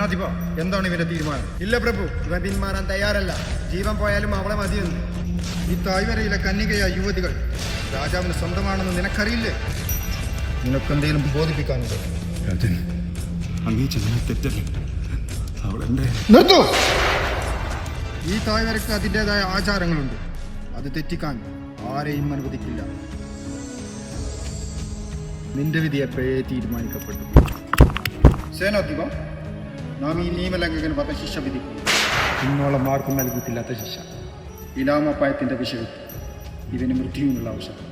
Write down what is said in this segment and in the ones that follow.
സേനാധിപ, എന്താണ് ഇവന്റെ തീരുമാനം? ഇല്ല പ്രഭു, ഇവൻ പിന്മാറാൻ തയ്യാറല്ല. ജീവൻ പോയാലും അവളെ മതിയെന്ന്. ഈ തായ്വരയിലെ കന്യകയായ യുവതികൾ രാജാവിന് സ്വന്തമാണെന്ന് നിനക്കറിയില്ലേ? നിനക്കെന്തെങ്കിലും ബോധിപ്പിക്കാനുണ്ടോ? രാജൻ, അങ്ങേ ചെയ്യുന്ന തെറ്റല്ലേ. അവളെന്റെ നിർത്തൂ! ഈ തായ്വരയ്ക്ക് അതിൻ്റെതായ ആചാരങ്ങളുണ്ട്. അത് തെറ്റിക്കാൻ ആരെയും അനുവദിക്കില്ല. നിന്റെ വിധി എപ്പോഴേ തീരുമാനിക്കപ്പെട്ടു. സേനാധിപ, നാം ഈ നിയമലംഘകന് വധശിക്ഷ വിധിക്കും. ഇന്നോളം ആർക്കും നൽകിയിട്ടില്ലാത്ത ശിക്ഷ. ഇലാമപ്പായത്തിന്റെ വിഷയത്തിൽ ഇവന് മൃത്യുവിനുള്ള അവസരം.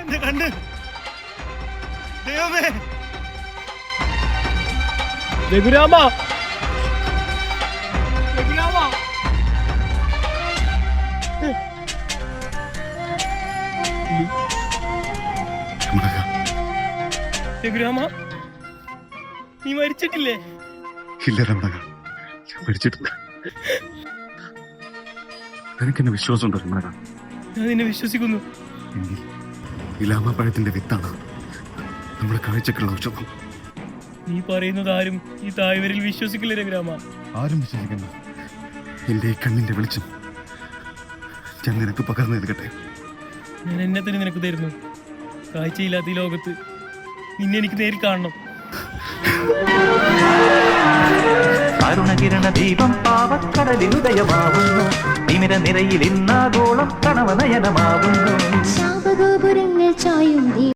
എന്റെ കണ്ണ്, ദൈവമേ! രഘുരാമ, രഘുരാമ, രഘുരാമ, നീ മരിച്ചിട്ടില്ലേ? ഇല്ല രമണക, ഞാൻ മരിച്ചിട്ടില്ല. നിനക്കെന്നെ വിശ്വാസമുണ്ടോ രമണക? ഞാൻ നിന്നെ വിശ്വസിക്കുന്നു. എങ്കിൽ ഇലാമപ്പഴത്തിന്റെ വിത്താണ് നമ്മുടെ കാഴ്ചക്കുള്ള ഔഷധം. നീ പറയുന്നത് ആരും ഈ തായ്വരയിൽ വിശ്വസിക്കില്ല രഘുരാമ. ആരും വിശ്വസിക്കണ്ട. എന്റെ ഈ കണ്ണിന്റെ വെളിച്ചം ഞാൻ നിനക്ക് പകർന്നു നൽകട്ടെ. ഞാൻ എന്നെ തന്നെ നിനക്ക് തരുന്നു. കാഴ്ചയില്ലാത്ത ഈ ലോകത്ത് നിന്നെ എനിക്ക് നേരിൽ കാണണം. അരുണകിരണ ദീപം പാവക്കടലിനുദയമാവുന്നു. തിമിര നിരയിൽ ഇന്നാഗോളം കണവനയനമാവുന്നു. ശാപഗോപുരങ്ങൾ ചായും